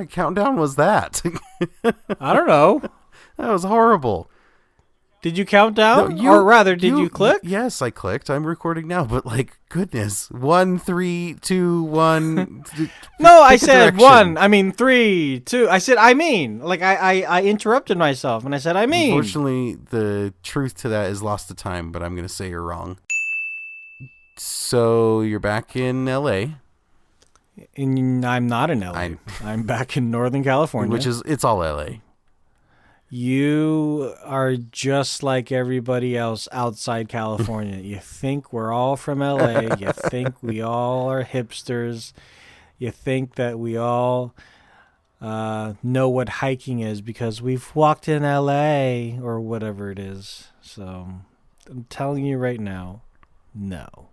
of countdown was that? I don't know. That was horrible. Did you count down? No, or rather, did you click? Yes, I clicked. I'm recording now, but like, goodness. 1, 3, 2, 1. No, I said 1. I mean 3, 2. I said I mean. Like I interrupted myself and I said I mean. Unfortunately, the truth to that is lost to time, but I'm going to say you're wrong. So you're back in LA. And I'm not in LA. I'm back in Northern California. It's all LA. You are just like everybody else outside California. You think we're all from LA. You think we all are hipsters. You think that we all know what hiking is because we've walked in LA or whatever it is. So I'm telling you right now, no,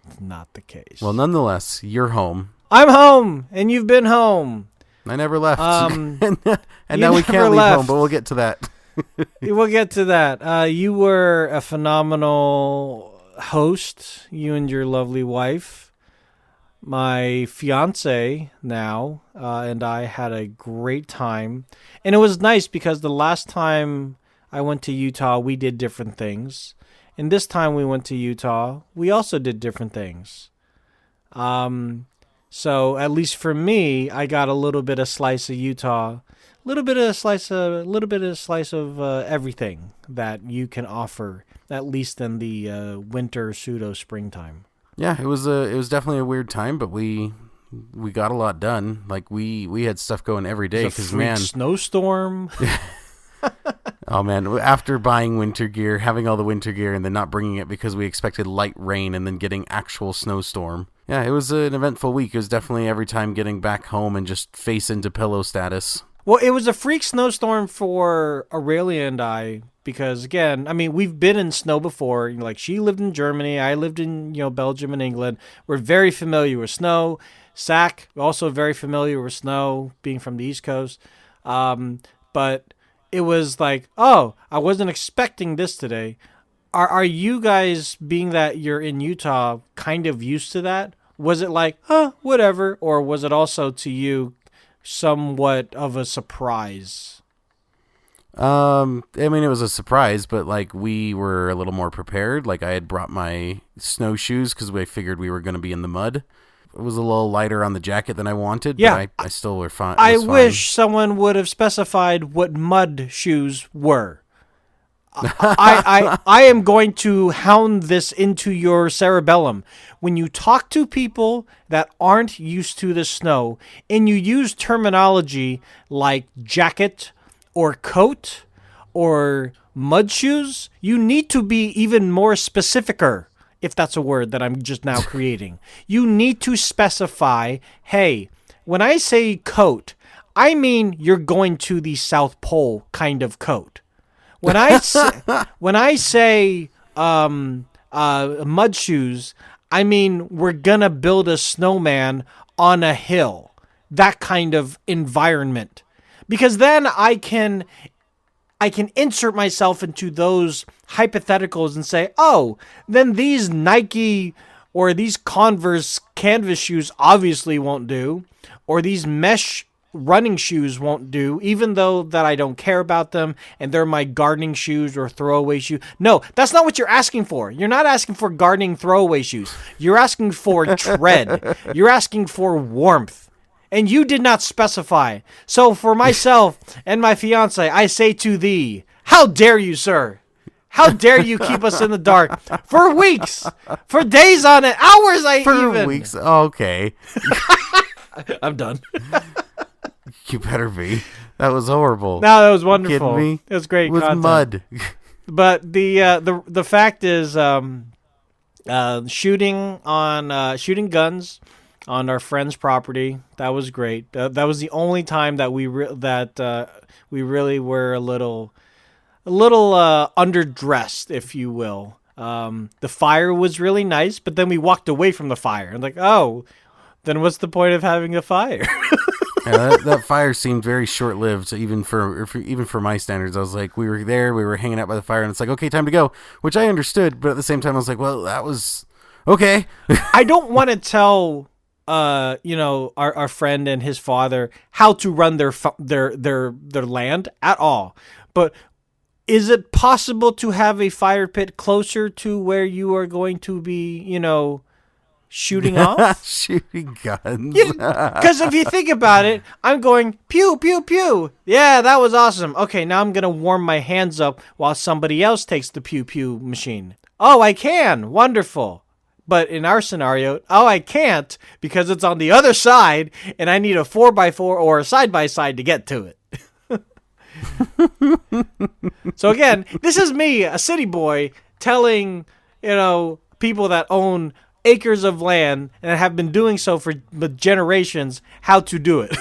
it's not the case. Well, nonetheless, you're home. I'm home, and you've been home. I never left. And now we can't leave home, but we'll get to that. We'll get to that. You were a phenomenal host, you and your lovely wife. My fiance now and I had a great time. And it was nice because the last time I went to Utah, we did different things. And this time we went to Utah, we also did different things. So at least for me, I got a little bit of slice of Utah, a little bit of slice of everything that you can offer, at least in the winter pseudo springtime. Yeah, it was definitely a weird time, but we got a lot done. Like we had stuff going every day because snowstorm. Oh man, after buying winter gear, having all the winter gear, and then not bringing it because we expected light rain, and then getting actual snowstorm. Yeah, it was an eventful week. It was definitely every time getting back home and just face into pillow status. Well, it was a freak snowstorm for Aurelia and I because, again, I mean, we've been in snow before. Like, she lived in Germany. I lived in, Belgium and England. We're very familiar with snow. Zach, also very familiar with snow, being from the East Coast. But it was like, oh, I wasn't expecting this today. Are you guys, being that you're in Utah, kind of used to that? Was it like, whatever? Or was it also to you somewhat of a surprise? I mean, it was a surprise, but like we were a little more prepared. Like I had brought my snowshoes because we figured we were going to be in the mud. It was a little lighter on the jacket than I wanted, but I still were fine. I wish someone would have specified what mud shoes were. I am going to hound this into your cerebellum. When you talk to people that aren't used to the snow and you use terminology like jacket or coat or mud shoes, you need to be even more specificer, if that's a word that I'm just now creating. You need to specify, hey, when I say coat, I mean you're going to the South Pole kind of coat. When I say mud shoes, I mean we're gonna build a snowman on a hill, that kind of environment, because then I can insert myself into those hypotheticals and say, oh, then these Nike or these Converse canvas shoes obviously won't do, or these mesh running shoes won't do, even though that I don't care about them and they're my gardening shoes or throwaway shoes. No, that's not what you're asking for. You're not asking for gardening throwaway shoes. You're asking for tread. You're asking for warmth. And you did not specify. So for myself and my fiance, I say to thee, how dare you, sir? How dare you keep us in the dark for weeks, for days on it, hours for weeks. Okay. I'm done. You better be. That was horrible. No, that was wonderful. Kidding me? It was great. It was content. mud. But the fact is, shooting guns on our friend's property, that was great. That was the only time that we really were a little underdressed, if you will. The fire was really nice, but then we walked away from the fire and like, oh, then what's the point of having a fire? Yeah, that fire seemed very short-lived, even for my standards. I was like, we were there, we were hanging out by the fire, and it's like, okay, time to go, which I understood, but at the same time, I was like, well, that was okay. I don't want to tell our friend and his father how to run their land at all. But is it possible to have a fire pit closer to where you are going to be, shooting off? Shooting guns. Because if you think about it, I'm going pew pew pew. Yeah, that was awesome. Okay, now I'm gonna warm my hands up while somebody else takes the pew pew machine. Oh, I can. Wonderful. But in our scenario, I can't because it's on the other side and I need a 4x4 or a side-by-side to get to it. So again, this is me, a city boy, telling, people that own acres of land and have been doing so for generations how to do it.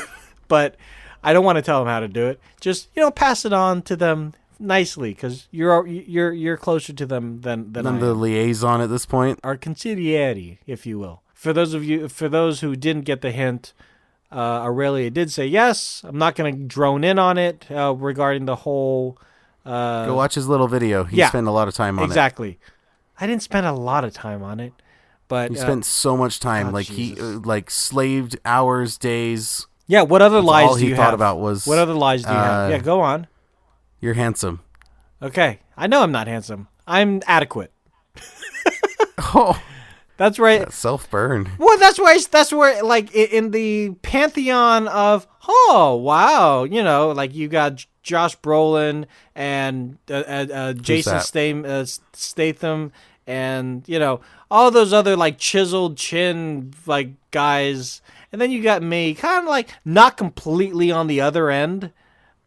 But I don't want to tell them how to do it. Just, pass it on to them nicely, because you're closer to them than I am. The liaison at this point. Our consigliere, if you will. For those who didn't get the hint, Aurelia did say, yes, I'm not going to drone in on it regarding the whole... Go watch his little video. He spent a lot of time on it. Exactly. I didn't spend a lot of time on it, but... He spent so much time. He slaved hours, days. Yeah, what other lies do you have? All he thought about was... What other lies do you have? Yeah, go on. You're handsome. Okay. I know I'm not handsome. I'm adequate. Oh. That's right. Self-burn. Well, that's where, like, in the pantheon of, oh, wow, you got Josh Brolin and Jason Statham and, all those other, like, chiseled chin, like, guys. And then you got me, kind of, like, not completely on the other end,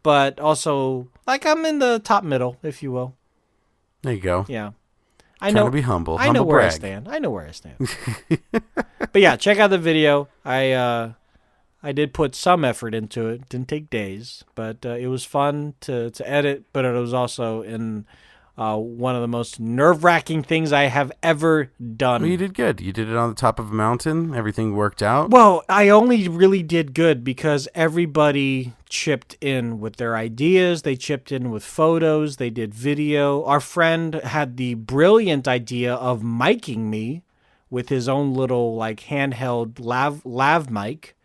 but also, like, I'm in the top middle, if you will. There you go. Yeah. I know to be humble. I know where I stand. But yeah, check out the video. I did put some effort into it. Didn't take days, but it was fun to edit. But it was also in one of the most nerve-wracking things I have ever done. Well, you did good. You did it on the top of a mountain. Everything worked out. Well, I only really did good because everybody chipped in with their ideas. They chipped in with photos. They did video. Our friend had the brilliant idea of miking me with his own little, like, handheld lav mic.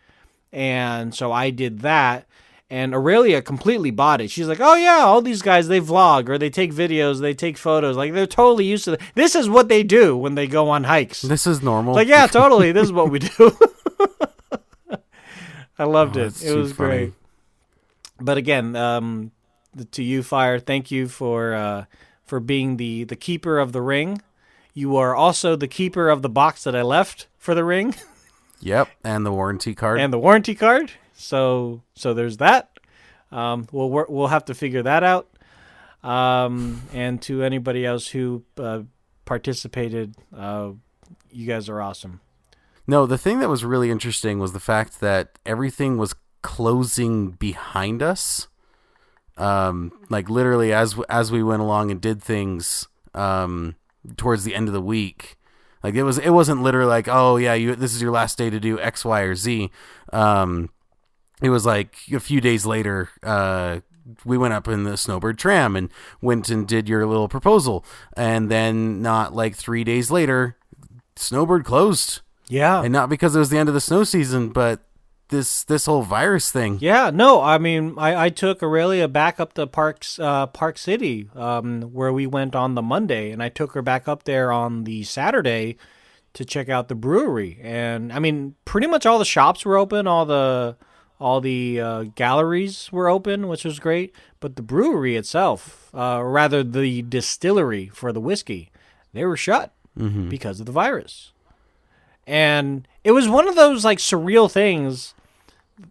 And so I did that. And Aurelia completely bought it. She's like, oh, yeah, all these guys, they vlog or they take videos, they take photos. Like, they're totally used to it. This is what they do when they go on hikes. This is normal. Like, yeah, totally. This is what we do. I loved it. It was great. But again, to you, Fire, thank you for being the keeper of the ring. You are also the keeper of the box that I left for the ring. Yep, and the warranty card. So there's that. We'll have to figure that out. And to anybody else who participated, you guys are awesome. No, the thing that was really interesting was the fact that everything was closing behind us. Like literally as we went along and did things towards the end of the week. Like it wasn't literally like, oh yeah, this is your last day to do X, Y, or Z. It was like a few days later, we went up in the Snowbird tram and went and did your little proposal. And then not like 3 days later, Snowbird closed. Yeah. And not because it was the end of the snow season, but this whole virus thing. Yeah, no, I mean, I took Aurelia back up to Park City, where we went on the Monday, and I took her back up there on the Saturday to check out the brewery. And I mean, pretty much all the shops were open, all the galleries were open, which was great. But the brewery itself, rather the distillery for the whiskey, they were shut because of the virus. And it was one of those like surreal things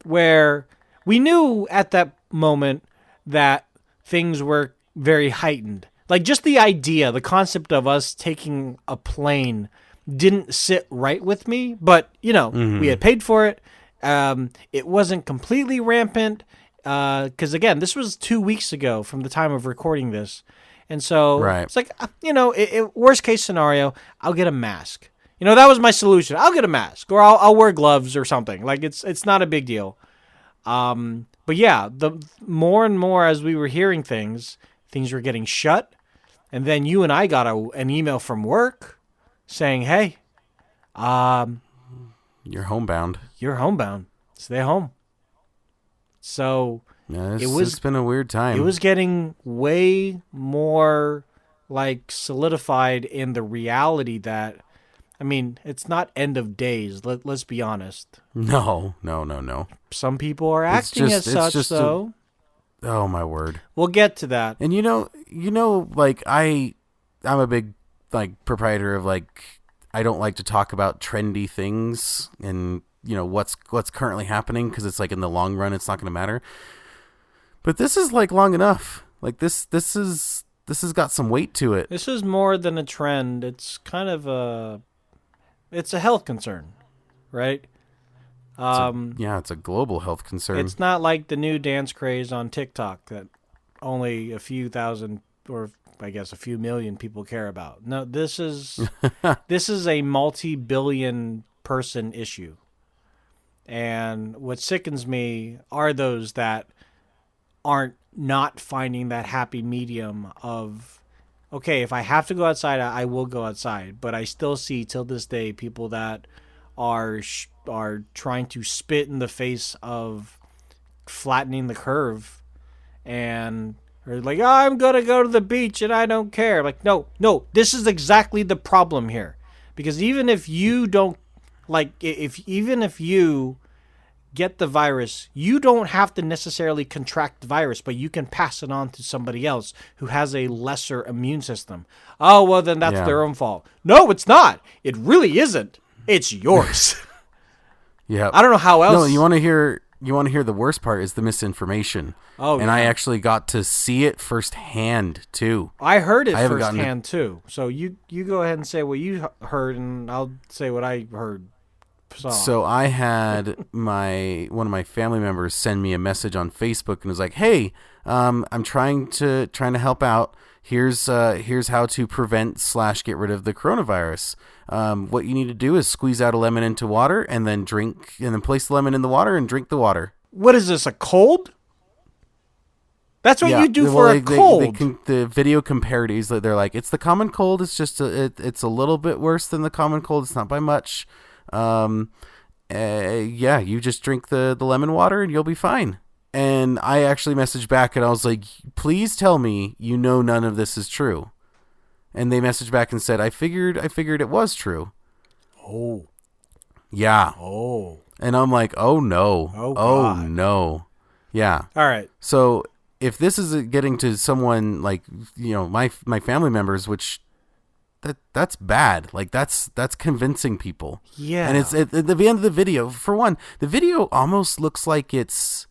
where we knew at that moment that things were very heightened. Like just the idea, the concept of us taking a plane didn't sit right with me, but we had paid for it. It wasn't completely rampant, because again, this was 2 weeks ago from the time of recording this. And so It's like, worst case scenario, I'll get a mask. That was my solution. I'll get a mask or I'll wear gloves or something. Like it's not a big deal. But yeah, the more and more as we were hearing things were getting shut. And then you and I got an email from work saying, hey, You're homebound. You're homebound. Stay home. So Yeah, it's been a weird time. It was getting way more like solidified in the reality that, I mean, it's not end of days. Let's be honest. No. Some people are acting as such, though. Oh my word. We'll get to that. And like I'm a big like proprietor of like I don't like to talk about trendy things and what's currently happening because it's like in the long run it's not going to matter. But this is like long enough. Like this has got some weight to it. This is more than a trend. It's kind of it's a health concern, right? It's a global health concern. It's not like the new dance craze on TikTok that only a few thousand or I guess a few million people care about. No, this is a multi-billion person issue. And what sickens me are those that aren't not finding that happy medium of, okay, if I have to go outside, I will go outside. But I still see till this day people that are trying to spit in the face of flattening the curve and are like, oh, I'm going to go to the beach and I don't care. Like, no, this is exactly the problem here. Because even if you don't, like, even if you get the virus, you don't have to necessarily contract the virus, but you can pass it on to somebody else who has a lesser immune system. Oh, well, then that's their own fault. No, it's not. It really isn't. It's yours. Yeah. I don't know how else. No, you want to hear the worst part is the misinformation. Oh, and I actually got to see it firsthand too. I heard it firsthand too. So you go ahead and say what you heard, and I'll say what I heard. So I had one of my family members send me a message on Facebook and was like, "Hey, I'm trying to help out. Here's how to prevent / get rid of the coronavirus. What you need to do is squeeze out a lemon into water and then place the lemon in the water and drink the water." What is this, a cold? That's what you do for a cold. The video comparatives, they're like, it's the common cold. It's just it's a little bit worse than the common cold. It's not by much. You just drink the lemon water and you'll be fine. And I actually messaged back and I was like, please tell me none of this is true. And they messaged back and said, I figured it was true. Oh. Yeah. Oh. And I'm like, oh no. Oh, God. Oh no. Yeah. All right. So if this is getting to someone like, my family members, which that's bad. Like that's convincing people. Yeah. And it's at the end of the video, for one, the video almost looks like it's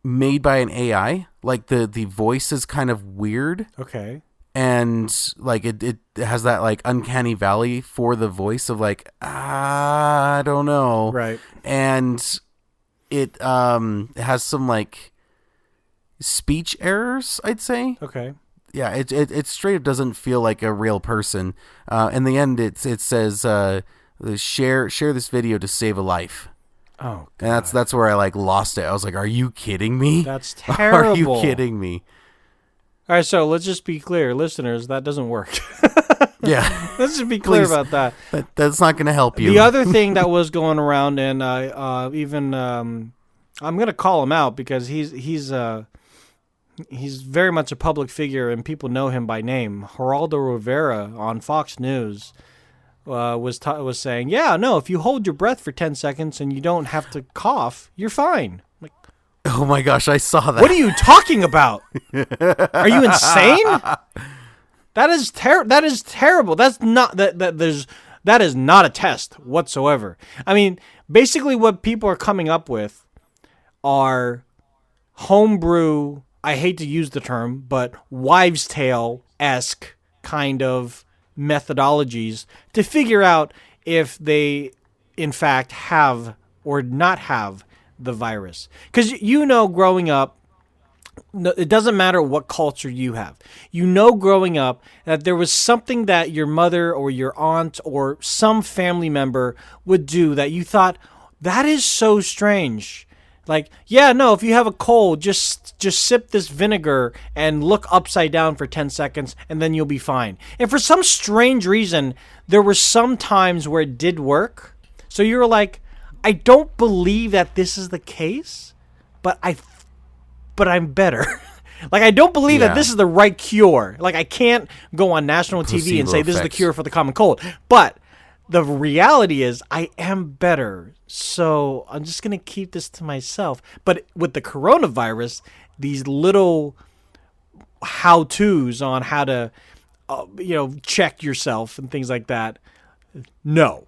made by an AI. Like the voice is kind of weird. Okay. And like it has that like uncanny valley for the voice of like, I don't know. Right. And it has some like speech errors, I'd say. Okay. Yeah, it straight up doesn't feel like a real person. In the end, it says share this video to save a life. Oh, God. And that's where I like lost it. I was like, are you kidding me? That's terrible. Are you kidding me? All right, so let's just be clear, listeners, that doesn't work. Yeah. Let's just be clear about that. That's not going to help you. The other thing that was going around, and even I'm going to call him out because he's very much a public figure and people know him by name. Geraldo Rivera on Fox News was saying, yeah, no, if you hold your breath for 10 seconds and you don't have to cough, you're fine. Like, oh my gosh, I saw that. what are you talking about? Are you insane? That is terrible. That is not a test whatsoever. I mean, basically what people are coming up with are homebrew, I hate to use the term, but wives' tale-esque kind of methodologies to figure out if they, in fact, have or not have the virus. Because growing up, it doesn't matter what culture you have. Growing up that there was something that your mother or your aunt or some family member would do that you thought, that is so strange. Like, yeah, no, if you have a cold, just sip this vinegar and look upside down for 10 seconds and then you'll be fine. And for some strange reason, there were some times where it did work. So you were like, I don't believe that this is the case, but I'm better. Like, I don't believe that this is the right cure. Like, I can't go on national TV and say this is the cure for the common cold. But the reality is I am better. So I'm just going to keep this to myself. But with the coronavirus, these little how-tos on how to, check yourself and things like that. No,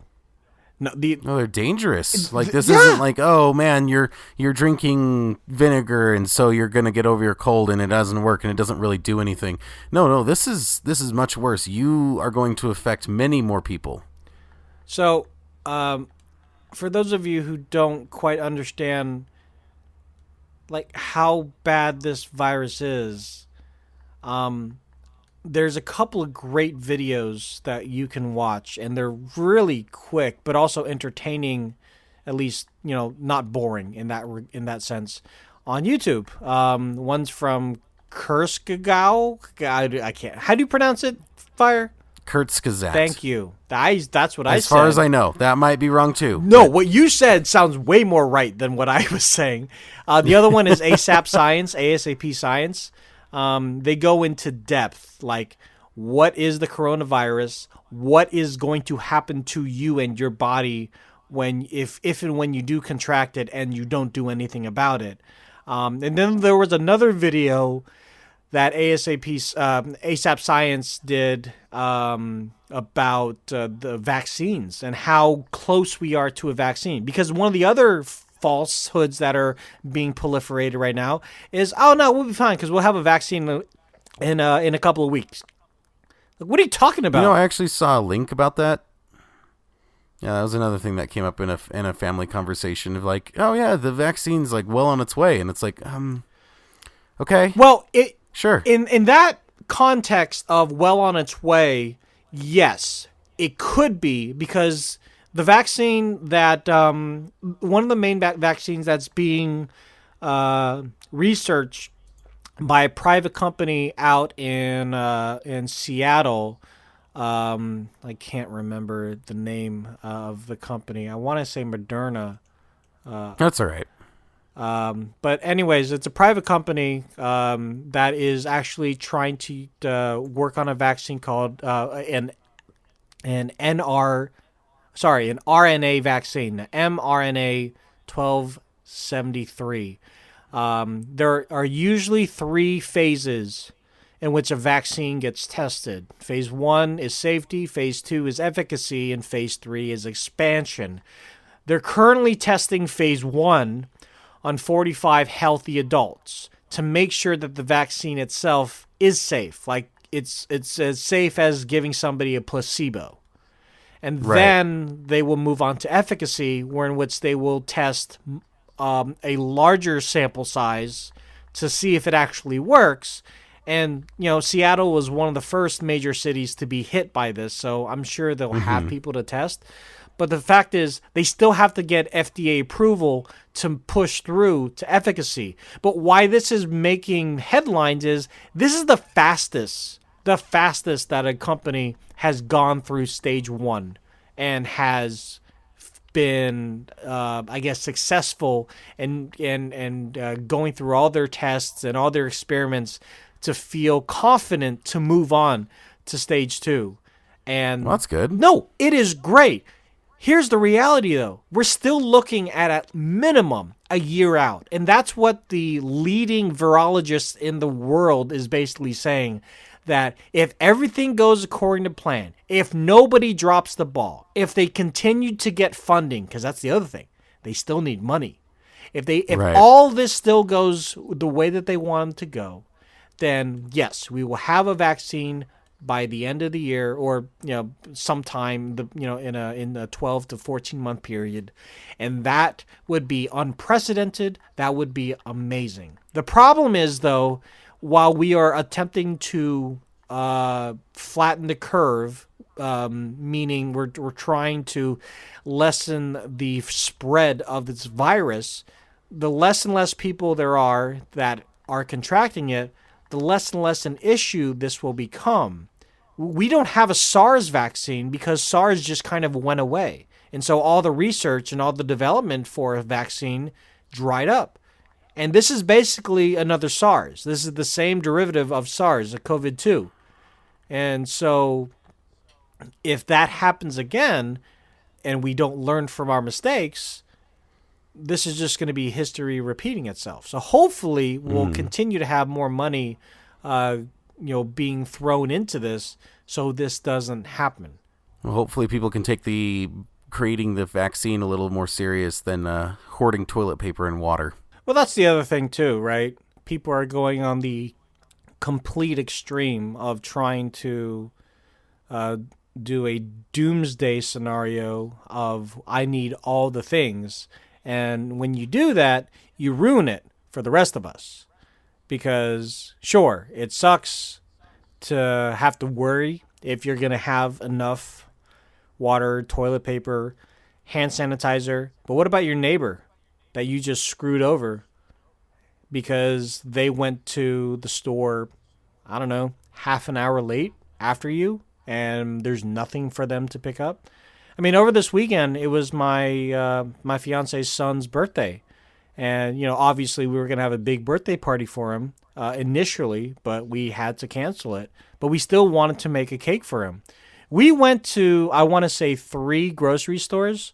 they're dangerous. Like, this isn't like, oh man, you're drinking vinegar and so you're gonna get over your cold and it doesn't work and it doesn't really do anything. No, this is much worse. You are going to affect many more people. So, for those of you who don't quite understand, like, how bad this virus is, there's a couple of great videos that you can watch, and they're really quick, but also entertaining, at least, not boring in that sense, on YouTube. One's from Kurskagau. I can't. How do you pronounce it? Fire? Kurzgesagt. Thank you. That's what I said. As far as I know. That might be wrong too. No, what you said sounds way more right than what I was saying. The other one is ASAP Science, ASAP Science. They go into depth, like, what is the coronavirus? What is going to happen to you and your body if and when you do contract it and you don't do anything about it? And then there was another video that ASAP Science did about the vaccines and how close we are to a vaccine. Because one of the other falsehoods that are being proliferated right now is, oh no, we'll be fine because we'll have a vaccine in a couple of weeks. Like, what are you talking about? I actually saw a link about that. Yeah, that was another thing that came up in a family conversation of like, oh yeah, the vaccine's like well on its way, and it's like, okay, well, sure. In that context of well on its way, yes, it could be, because the vaccine that one of the main vaccines that's being researched by a private company out in Seattle. I can't remember the name of the company. I want to say Moderna. That's all right. But anyways, it's a private company that is actually trying to work on a vaccine called an RNA vaccine, the mRNA 1273. There are usually 3 phases in which a vaccine gets tested. Phase 1 is safety, phase 2 is efficacy, and phase 3 is expansion. They're currently testing phase 1 on 45 healthy adults to make sure that the vaccine itself is safe. Like, it's as safe as giving somebody a placebo. And then they will move on to efficacy, in which they will test a larger sample size to see if it actually works. And, Seattle was one of the first major cities to be hit by this, so I'm sure they'll have people to test. But the fact is, they still have to get FDA approval to push through to efficacy. But why this is making headlines is this is the fastest that a company has gone through stage 1 and has been, successful and going through all their tests and all their experiments to feel confident to move on to stage 2. And well, that's good. No, it is great. Here's the reality, though. We're still looking at minimum a year out. And that's what the leading virologist in the world is basically saying, that if everything goes according to plan, if nobody drops the ball, if they continue to get funding, because that's the other thing, they still need money. If all this still goes the way that they want them to go, then yes, we will have a vaccine by the end of the year, or sometime in a 12 to 14 month period, and that would be unprecedented. That would be amazing. The problem is, though, while we are attempting to flatten the curve, meaning we're trying to lessen the spread of this virus, the less and less people there are that are contracting it, the less and less an issue this will become. We don't have a SARS vaccine because SARS just kind of went away. And so all the research and all the development for a vaccine dried up. And this is basically another SARS. This is the same derivative of SARS, a COVID-2. And so if that happens again and we don't learn from our mistakes, this is just going to be history repeating itself. So hopefully we'll continue to have more money being thrown into this so this doesn't happen. Well, hopefully people can take the creating the vaccine a little more serious than hoarding toilet paper and water. Well, that's the other thing too, right? People are going on the complete extreme of trying to do a doomsday scenario of I need all the things. And when you do that, you ruin it for the rest of us. Because, sure, it sucks to have to worry if you're going to have enough water, toilet paper, hand sanitizer. But what about your neighbor that you just screwed over because they went to the store, I don't know, half an hour late after you, and there's nothing for them to pick up? I mean, over this weekend, it was my fiance's son's birthday. And, obviously we were going to have a big birthday party for him initially, but we had to cancel it. But we still wanted to make a cake for him. We went to, I want to say, 3 grocery stores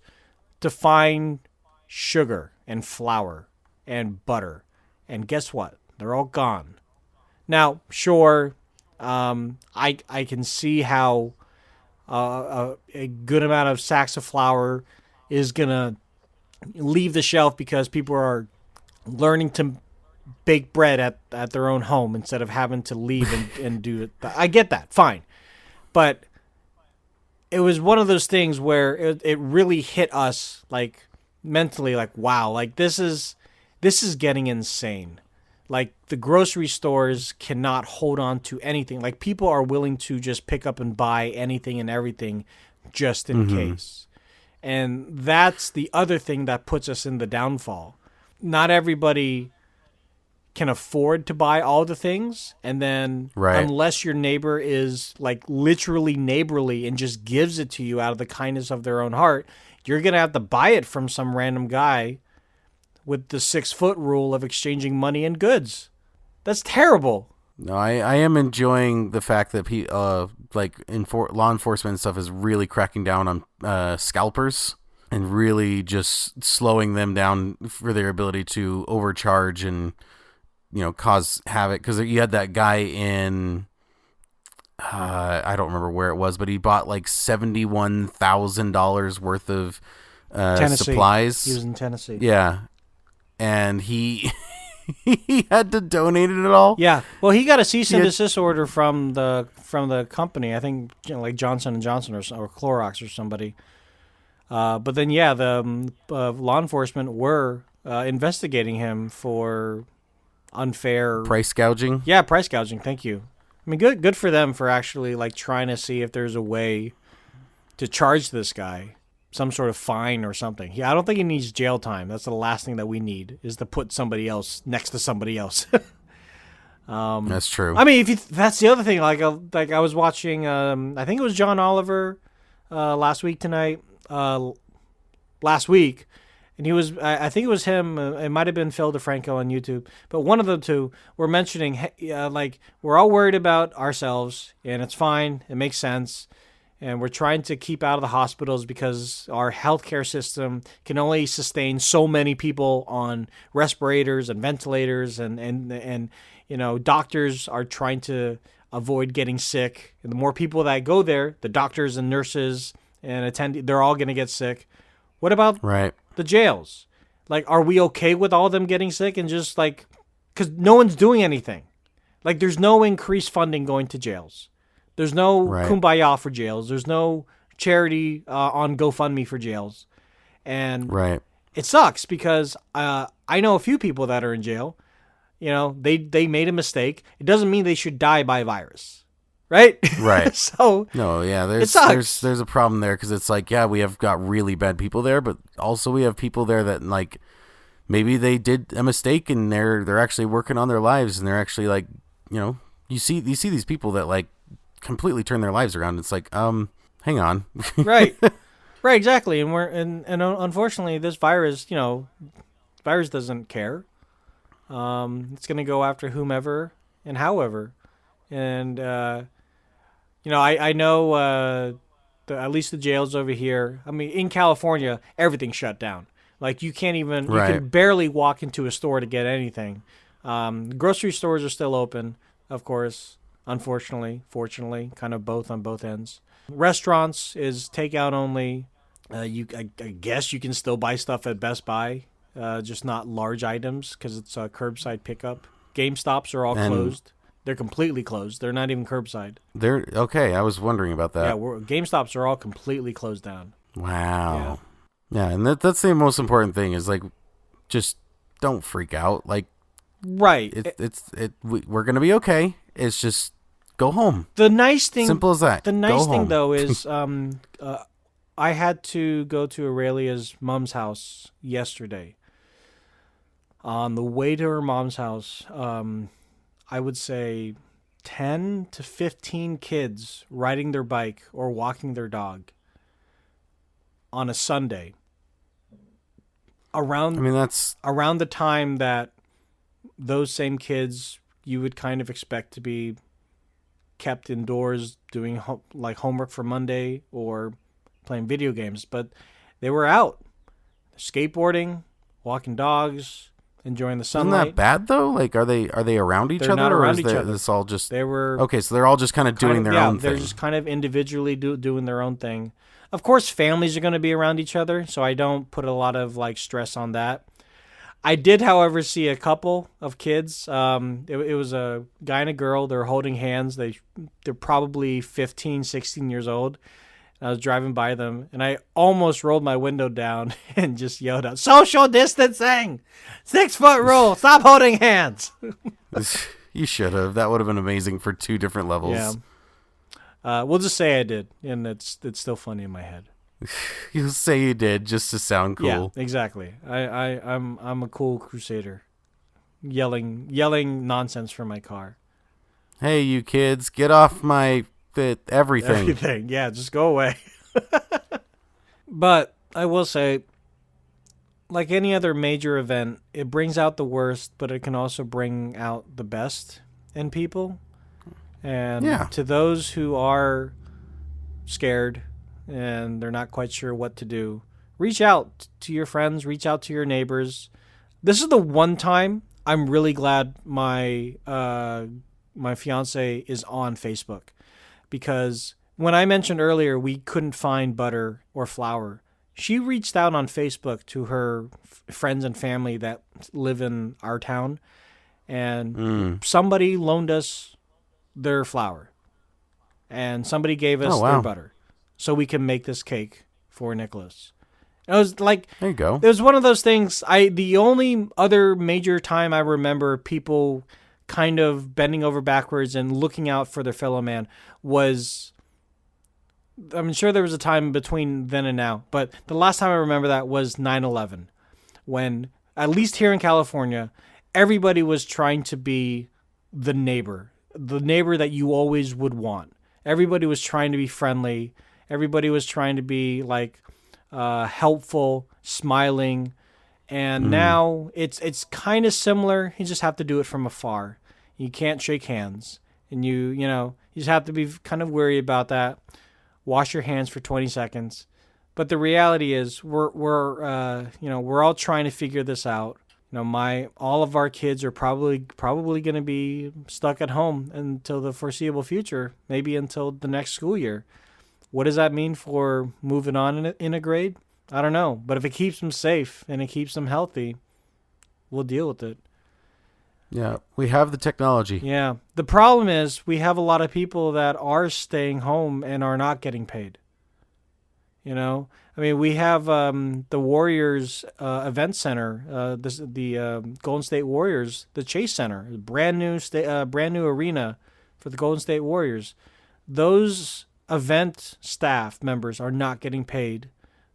to find sugar and flour and butter. And guess what? They're all gone. Now, sure, I can see how a good amount of sacks of flour is going to leave the shelf because people are learning to bake bread at their own home instead of having to leave and do it. I get that. Fine. But it was one of those things where it really hit us like mentally, like, wow, like this is getting insane. Like the grocery stores cannot hold on to anything. Like people are willing to just pick up and buy anything and everything just in case. And that's the other thing that puts us in the downfall. Not everybody can afford to buy all the things. And then unless your neighbor is like literally neighborly and just gives it to you out of the kindness of their own heart, you're going to have to buy it from some random guy with the 6-foot rule of exchanging money and goods. That's terrible. No, I am enjoying the fact that law enforcement and stuff is really cracking down on scalpers and really just slowing them down for their ability to overcharge and cause havoc. Because you had that guy in I don't remember where it was, but he bought like $71,000 worth of supplies. He was in Tennessee. Yeah, and he. He had to donate it all. Yeah, well, he got a cease and desist order from the company. I think like Johnson and Johnson or Clorox or somebody. But then the law enforcement were investigating him for unfair price gouging. Yeah, price gouging. Thank you. I mean, good for them for actually like trying to see if there's a way to charge this guy some sort of fine or something. Yeah, I don't think he needs jail time. That's the last thing that we need is to put somebody else next to somebody else. That's true. I mean, that's the other thing. Like I was watching. I think it was John Oliver last week, and he was. I think it was him. It might have been Phil DeFranco on YouTube, but one of the two were mentioning like we're all worried about ourselves, and it's fine. It makes sense. And we're trying to keep out of the hospitals because our healthcare system can only sustain so many people on respirators and ventilators, and doctors are trying to avoid getting sick. And the more people that go there, the doctors and nurses and attending, they're all going to get sick. What about the jails? Like, are we okay with all of them getting sick and just like, because no one's doing anything. Like, there's no increased funding going to jails. There's no kumbaya for jails. There's no charity on GoFundMe for jails. And it sucks because I know a few people that are in jail. They made a mistake. It doesn't mean they should die by virus. Right? Right. So, no, yeah, there's a problem there because it's like, yeah, we have got really bad people there, but also we have people there that like maybe they did a mistake and they're actually working on their lives, and they're actually like, you see these people that like completely turn their lives around. It's like, hang on. Right. Right, exactly. And unfortunately this virus, virus doesn't care. It's going to go after whomever and however. And I know at least the jails over here. I mean, in California, everything's shut down. Like you can't even, you Right. can barely walk into a store to get anything. Grocery stores are still open, of course. Unfortunately, fortunately, kind of both on both ends. Restaurants is takeout only. I guess you can still buy stuff at Best Buy, just not large items because it's a curbside pickup. GameStops are all closed. They're completely closed. They're not even curbside. They're okay. I was wondering about that. Yeah, GameStops are all completely closed down. Wow. Yeah, and that's the most important thing is like, just don't freak out. Like, right. We're gonna be okay. It's just go home. The nice thing, simple as that. The nice go thing home. though is, I had to go to Aurelia's mom's house yesterday. On the way to her mom's house, I would say 10 to 15 kids riding their bike or walking their dog on a Sunday. That's around the time that those same kids you would kind of expect to be kept indoors doing like homework for Monday or playing video games, but they were out skateboarding, walking dogs, enjoying the sunlight. Isn't that bad though? Like, are they around each They're other? not or around is each other. This all just They were okay. So they're all just kind of doing their own they're thing. just kind of individually doing their own thing. Of course, families are going to be around each other, so I don't put a lot of like stress on that. I did, however, see a couple of kids. It was a guy and a girl. They're holding hands. They're probably 15, 16 years old. I was driving by them, and I almost rolled my window down and just yelled out, "Social distancing! 6-foot rule! Stop holding hands!" You should have. That would have been amazing for 2 different levels. Yeah. We'll just say I did, and it's still funny in my head. You say you did just to sound cool. Yeah, exactly. I'm a cool crusader, yelling nonsense from my car. Hey, you kids, get off my everything. Everything, yeah, just go away. But I will say, like any other major event, it brings out the worst, but it can also bring out the best in people. And to those who are scared and they're not quite sure what to do, reach out to your friends, reach out to your neighbors. This is the one time I'm really glad my fiance is on Facebook, because when I mentioned earlier we couldn't find butter or flour, she reached out on Facebook to her friends and family that live in our town, and somebody loaned us their flour, and somebody gave us their butter, so we can make this cake for Nicholas. And I was like, there you go. It was one of those things. The only other major time I remember people kind of bending over backwards and looking out for their fellow man was, I'm sure there was a time between then and now, but the last time I remember that was 9/11, when, at least here in California, everybody was trying to be the neighbor that you always would want. Everybody was trying to be friendly. Everybody was trying to be like helpful, smiling. And now it's kind of similar. You just have to do it from afar. You can't shake hands, and you just have to be kind of wary about that. Wash your hands for 20 seconds. But the reality is we're all trying to figure this out. All of our kids are probably going to be stuck at home until the foreseeable future, maybe until the next school year. What does that mean for moving on in a grade? I don't know. But if it keeps them safe and it keeps them healthy, we'll deal with it. Yeah, we have the technology. Yeah. The problem is we have a lot of people that are staying home and are not getting paid. We have the Warriors event center, the Golden State Warriors, the Chase Center, brand new arena for the Golden State Warriors. Those event staff members are not getting paid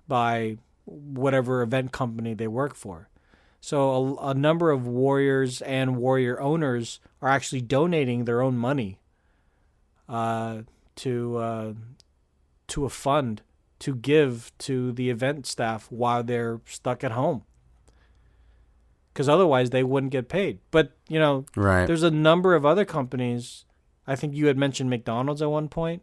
by whatever event company they work for. So a number of warriors and warrior owners are actually donating their own money to a fund to give to the event staff while they're stuck at home. Because otherwise they wouldn't get paid. But, Right. there's a number of other companies. I think you had mentioned McDonald's at one point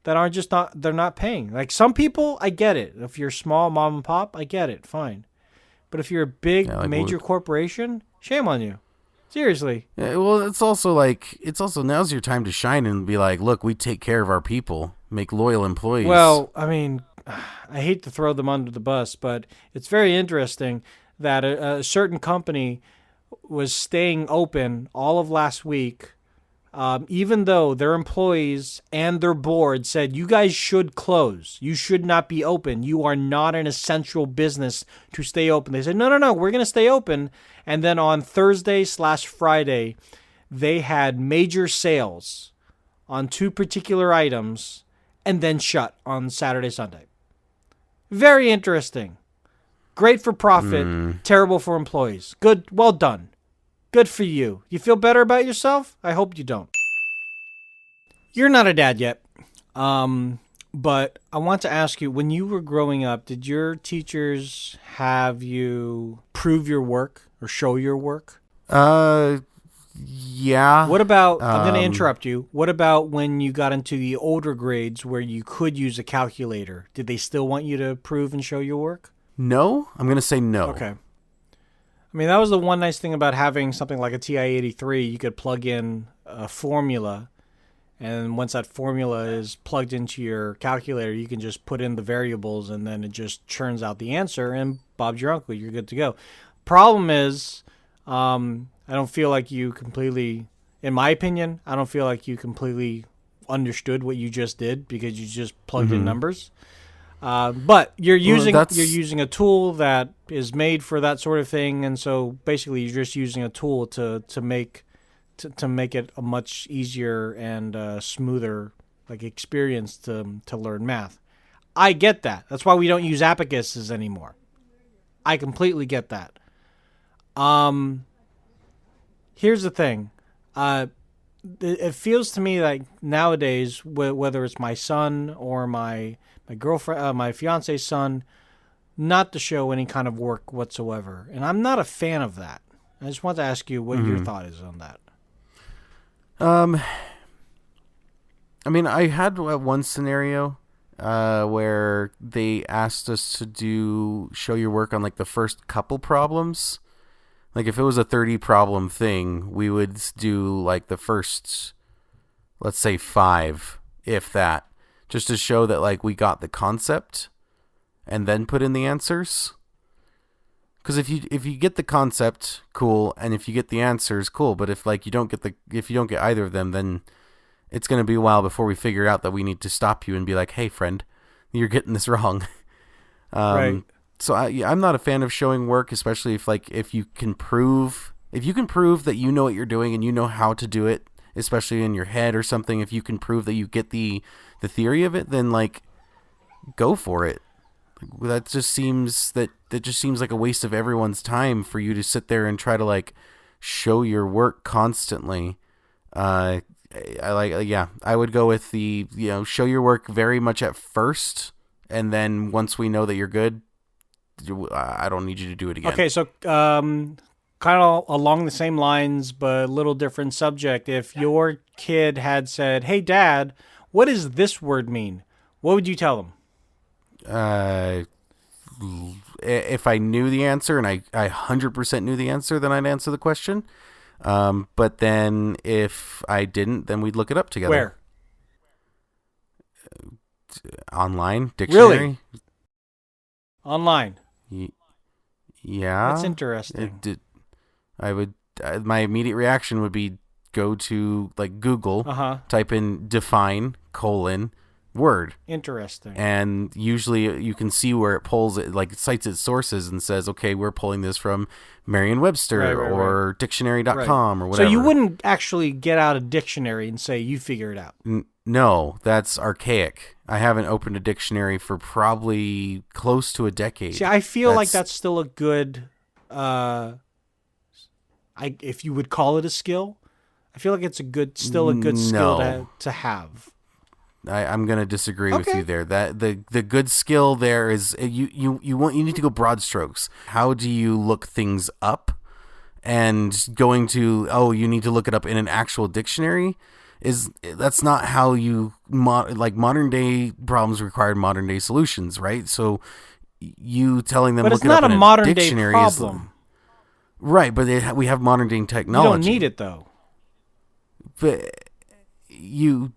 that are just they're not paying. Like some people, I get it. If you're small mom and pop, I get it. Fine. But if you're a big major corporation, shame on you. Seriously. Yeah, well, it's also now's your time to shine and be like, look, we take care of our people, make loyal employees. Well, I mean, I hate to throw them under the bus, but it's very interesting that a certain company was staying open all of last week, even though their employees and their board said, you guys should close. You should not be open. You are not an essential business to stay open. They said, no, we're going to stay open. And then on Thursday/Friday, they had major sales on 2 particular items and then shut on Saturday, Sunday. Very interesting. Great for profit, terrible for employees. Good, well done. Good for you. You feel better about yourself? I hope you don't. You're not a dad yet, but I want to ask you, when you were growing up, did your teachers have you prove your work or show your work? Yeah. What about, I'm going to interrupt you, what about when you got into the older grades where you could use a calculator? Did they still want you to prove and show your work? No, I'm going to say no. Okay. I mean, that was the one nice thing about having something like a TI-83. You could plug in a formula, and once that formula is plugged into your calculator, you can just put in the variables, and then it just churns out the answer, and Bob's your uncle. You're good to go. Problem is, I don't feel like you completely, in my opinion, I don't feel like you completely understood what you just did because you just plugged in numbers. But you're using a tool that is made for that sort of thing, and so basically you're just using a tool to make it a much easier and smoother experience to learn math. I get that. That's why we don't use abacuses anymore. I completely get that. Here's the thing. It feels to me like nowadays, whether it's my son or my girlfriend, my fiance's son, not to show any kind of work whatsoever. And I'm not a fan of that. I just want to ask you what your thought is on that. I mean, I had one scenario where they asked us to show your work on the first couple problems. Like if it was a 30 problem thing, we would do the first, let's say 5, if that, just to show that we got the concept and then put in the answers. Because if you get the concept, cool, and if you get the answers, cool. But if you don't get either of them, then it's going to be a while before we figure out that we need to stop you and be like, hey friend, you're getting this wrong. Right. So I'm not a fan of showing work, especially if you can prove that you know what you're doing and you know how to do it, especially in your head or something. If you can prove that you get the theory of it, then go for it. That just seems like a waste of everyone's time for you to sit there and try to show your work constantly. I would go with the show your work very much at first, and then once we know that you're good, I don't need you to do it again. Okay, so kind of along the same lines, but a little different subject. If your kid had said, "Hey, Dad, what does this word mean?" What would you tell him? If I knew the answer, and I 100% knew the answer, then I'd answer the question. But then if I didn't, then we'd look it up together. Where? Online dictionary. Really? Online. Yeah. That's interesting. My immediate reaction would be go to Google, type in define : word. Interesting. And usually you can see where it pulls it, cites its sources and says, okay, we're pulling this from Merriam-Webster or dictionary.com or whatever. So you wouldn't actually get out a dictionary and say you figure it out. No, that's archaic. I haven't opened a dictionary for probably close to a decade. See, I feel like that's still a good if you would call it a skill. I feel like it's still a good skill to have. I'm going to disagree with Okay. you there. That the good skill there is you need to go broad strokes. How do you look things up? And going to you need to look it up in an actual dictionary that's not how you modern day problems require modern day solutions, right? So you telling them But look it's it not up a in a modern day dictionary problem. right, but we have modern day technology. You don't need it though. But you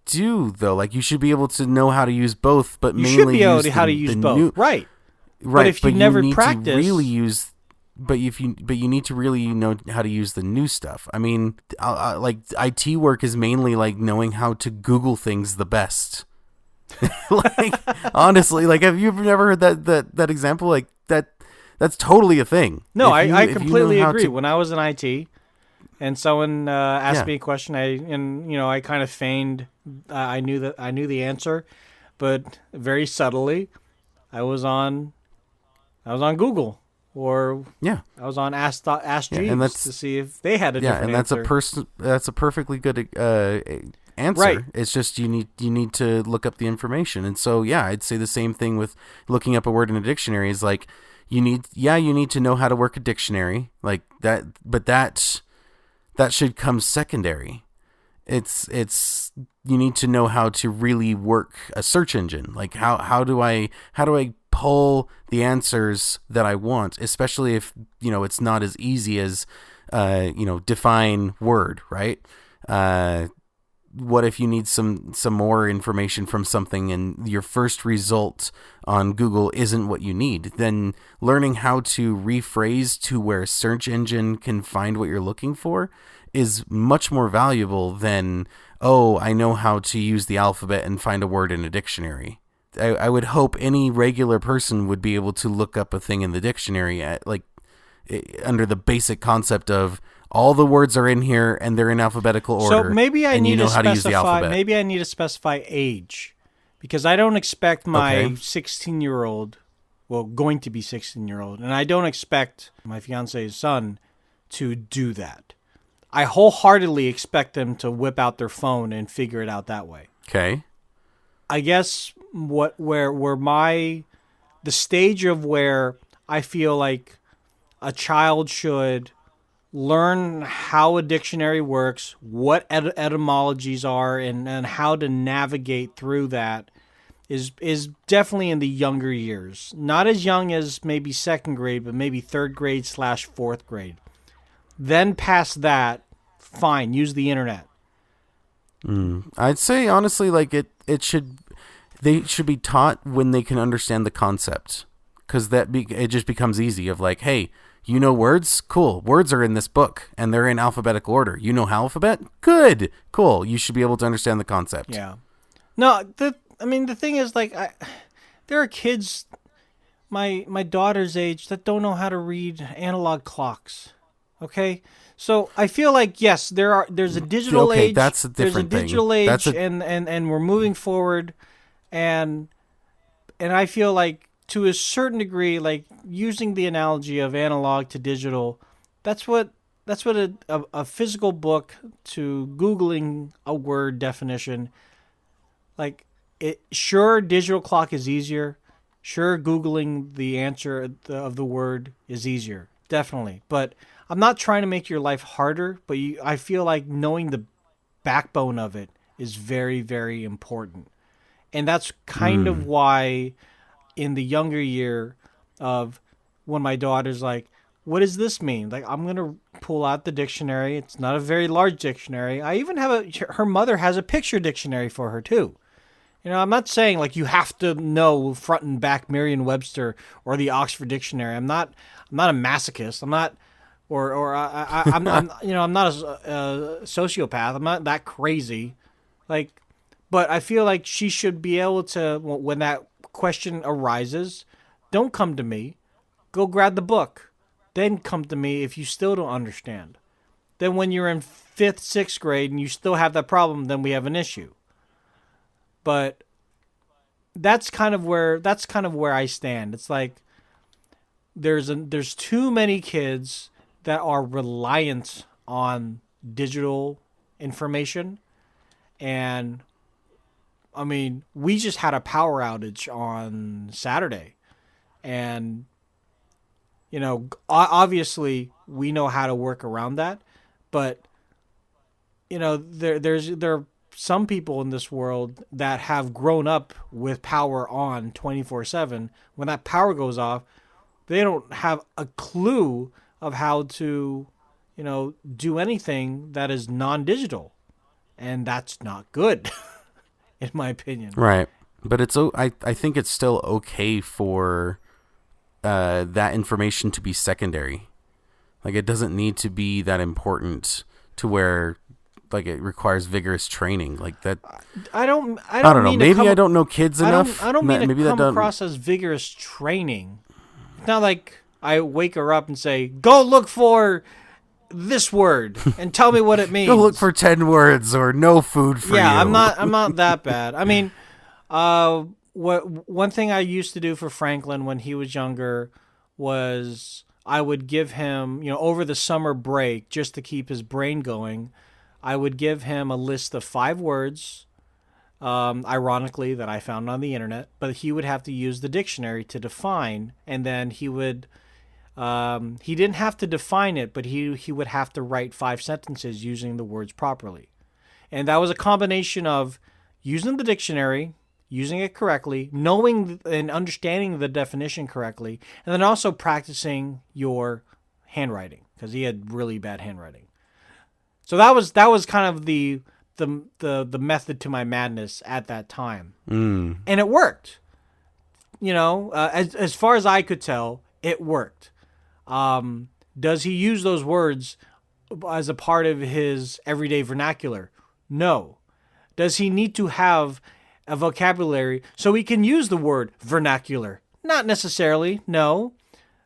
do though. Like you should be able to know how to use both, but You mainly should be able use to how to use both. new, Right. right. But if you never need practice, to really use. But you need to really know how to use the new stuff. I mean, like IT work is mainly like knowing how to Google things the best. Like honestly, like have you never heard that example? Like that's totally a thing. No, I if completely you know agree. When I was in IT and someone asked Yeah. me a question, I kind of feigned I knew the answer, but very subtly, I was on Google, or yeah. I was on Ask Yeah, Jeeves and that's to see if they had a yeah, different and that's answer. that's a perfectly good answer. Right. It's just you need to look up the information. And so yeah, I'd say the same thing with looking up a word in a dictionary is like you need to know how to work a dictionary like that, but that should come secondary. It's you need to know how to really work a search engine. Like how do I pull the answers that I want, especially if it's not as easy as define word, right? What if you need some more information from something and your first result on Google isn't what you need? Then learning how to rephrase to where a search engine can find what you're looking for is much more valuable than, I know how to use the alphabet and find a word in a dictionary. I would hope any regular person would be able to look up a thing in the dictionary under the basic concept of all the words are in here and they're in alphabetical order. So maybe I and need you know to how to use the specify. alphabet. Maybe I need to specify age, because I don't expect my Okay. 16-year-old, well, going to be 16-year-old, and I don't expect my fiance's son to do that. I wholeheartedly expect them to whip out their phone and figure it out that way. Okay. I guess the stage of where I feel like a child should learn how a dictionary works, what etymologies are, and how to navigate through that is definitely in the younger years. Not as young as maybe second grade, but maybe third grade / fourth grade. Then past that, fine, use the internet. I'd say honestly, like they should be taught when they can understand the concept, because it just becomes easy of like, hey, words? Cool. Words are in this book and they're in alphabetical order. You know alphabet? Good. Cool. You should be able to understand the concept. Yeah. No, the thing is, like, there are kids my daughter's age that don't know how to read analog clocks. Okay? So I feel like, yes, there's a digital Okay, age. that's a different There's a thing. digital age, That's and we're moving forward, and I feel like to a certain degree, like using the analogy of analog to digital, that's what a physical book to Googling a word definition. Like, sure, digital clock is easier. Sure, Googling the answer of the word is easier, definitely. But I'm not trying to make your life harder, but I feel like knowing the backbone of it is very, very important. And that's kind of why in the younger year of when my daughter's like, what does this mean? Like, I'm going to pull out the dictionary. It's not a very large dictionary. I even have her mother has a picture dictionary for her too. I'm not saying like you have to know front and back Merriam-Webster or the Oxford Dictionary. I'm not a masochist. I'm not, I'm not a sociopath. I'm not that crazy. Like, but I feel like she should be able to, when that question arises, don't come to me. Go grab the book. Then come to me if you still don't understand. Then when you're in 5th, 6th grade and you still have that problem, then we have an issue. But that's kind of where I stand. It's like there's too many kids that are reliant on digital information. And I mean, we just had a power outage on Saturday. And, obviously we know how to work around that. But, there are some people in this world that have grown up with power on 24/7. When that power goes off, they don't have a clue of how to, do anything that is non-digital. And that's not good, in my opinion. Right. But I think it's still okay for that information to be secondary. Like, it doesn't need to be that important to where, like, it requires vigorous training like that. I don't know. Maybe I don't know kids enough. I don't mean maybe to come that doesn't... across as vigorous training. It's not like I wake her up and say, "Go look for this word and tell me what it means." Go look for 10 words or no food for you. Yeah, I'm not that bad. I mean, one thing I used to do for Franklin when he was younger was I would give him, over the summer break, just to keep his brain going, I would give him a list of 5 words, ironically, that I found on the internet, but he would have to use the dictionary to define, and then he didn't have to define it, but he would have to write 5 sentences using the words properly. And that was a combination of using the dictionary, using it correctly, knowing and understanding the definition correctly, and then also practicing your handwriting, because he had really bad handwriting. So that was kind of the method to my madness at that time, and it worked. As far as I could tell, it worked. Does he use those words as a part of his everyday vernacular? No. Does he need to have a vocabulary so he can use the word vernacular? Not necessarily, no.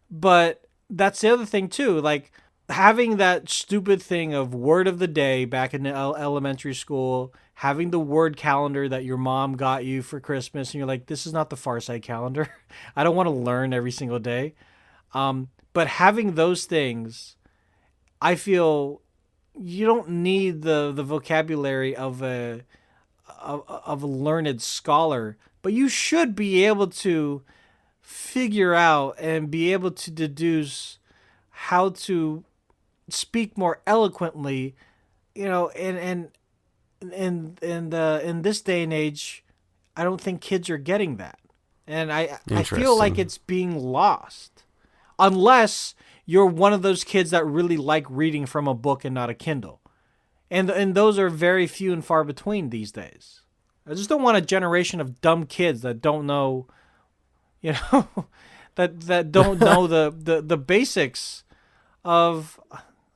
But that's the other thing too. Like, having that stupid thing of word of the day back in elementary school, having the word calendar that your mom got you for Christmas, and you're like, this is not the Farsight calendar. I don't want to learn every single day. But having those things, I feel you don't need the vocabulary of a learned scholar, but you should be able to figure out and be able to deduce how to speak more eloquently, and in this day and age, I don't think kids are getting that. And I feel like it's being lost. Unless you're one of those kids that really like reading from a book and not a Kindle. And those are very few and far between these days. I just don't want a generation of dumb kids that don't know, that don't know the basics of,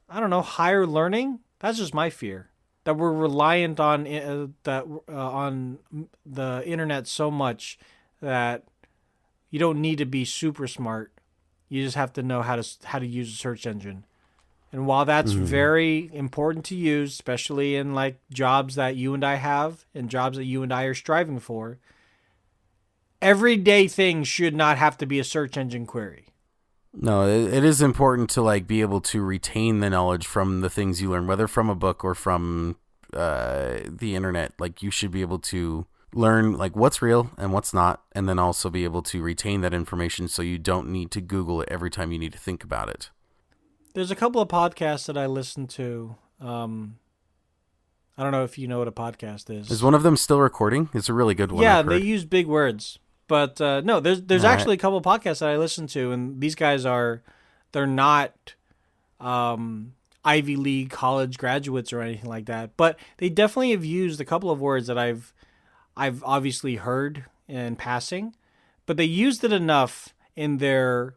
I don't know, higher learning. That's just my fear. That we're reliant on on the internet so much that you don't need to be super smart. You just have to know how to use a search engine. And while that's very important to use, especially in like jobs that you and I have and jobs that you and I are striving for, everyday things should not have to be a search engine query. No, it is important to like be able to retain the knowledge from the things you learn, whether from a book or from the internet. Like, you should be able to learn like what's real and what's not, and then also be able to retain that information so you don't need to Google it every time you need to think about it. There's a couple of podcasts that I listen to. I don't know if you know what a podcast is. Is one of them still recording? It's a really good one. Yeah, they use big words. But no, there's actually a couple of podcasts that I listen to, and these guys they're not Ivy League college graduates or anything like that. But they definitely have used a couple of words that I've obviously heard in passing, but they used it enough in their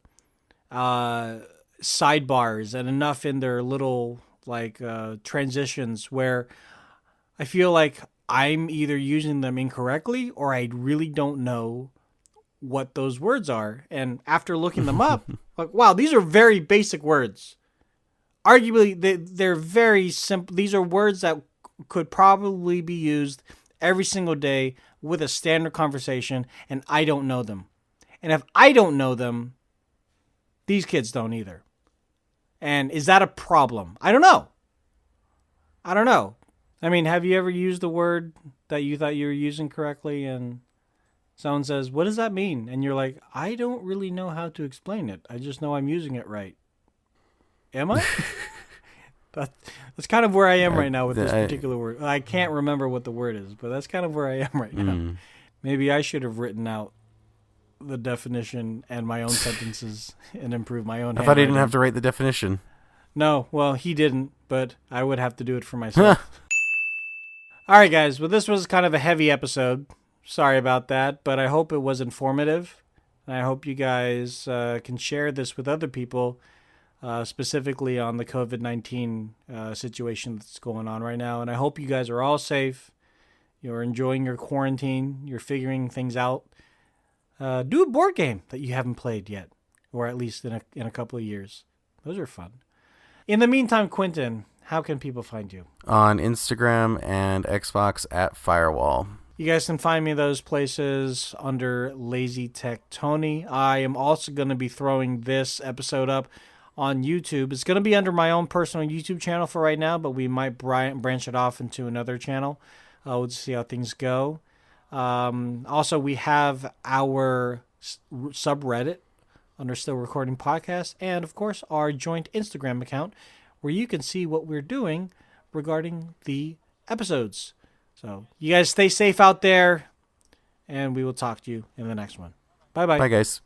sidebars and enough in their little like transitions where I feel like I'm either using them incorrectly or I really don't know what those words are. And after looking them up, like, wow, these are very basic words. Arguably, they're very simple. These are words that could probably be used every single day with a standard conversation, and I don't know them. And if I don't know them, these kids don't either. And is that a problem? I don't know. I mean, have you ever used the word that you thought you were using correctly and someone says, "What does that mean?" And you're like, "I don't really know how to explain it. I just know I'm using it right." Am I? That's kind of where I am right now with this particular word. I can't remember what the word is, but that's kind of where I am right now. Maybe I should have written out the definition and my own sentences and improve my own. I thought he didn't have to write the definition. No, well, he didn't, but I would have to do it for myself. All right, guys. Well, this was kind of a heavy episode. Sorry about that, but I hope it was informative. And I hope you guys can share this with other people, specifically on the COVID-19 situation that's going on right now. And I hope you guys are all safe. You're enjoying your quarantine. You're figuring things out. Do a board game that you haven't played yet, or at least in a couple of years. Those are fun. In the meantime, Quentin, how can people find you? On Instagram and Xbox at Firewall. You guys can find me those places under Lazy Tech Tony. I am also going to be throwing this episode up on YouTube. It's going to be under my own personal YouTube channel for right now, but we might branch it off into another channel. We'll just see how things go. Also, we have our subreddit under Still Recording Podcast, and of course our joint Instagram account where you can see what we're doing regarding the episodes. So you guys stay safe out there, and we will talk to you in the next one. Bye-bye. Bye, guys.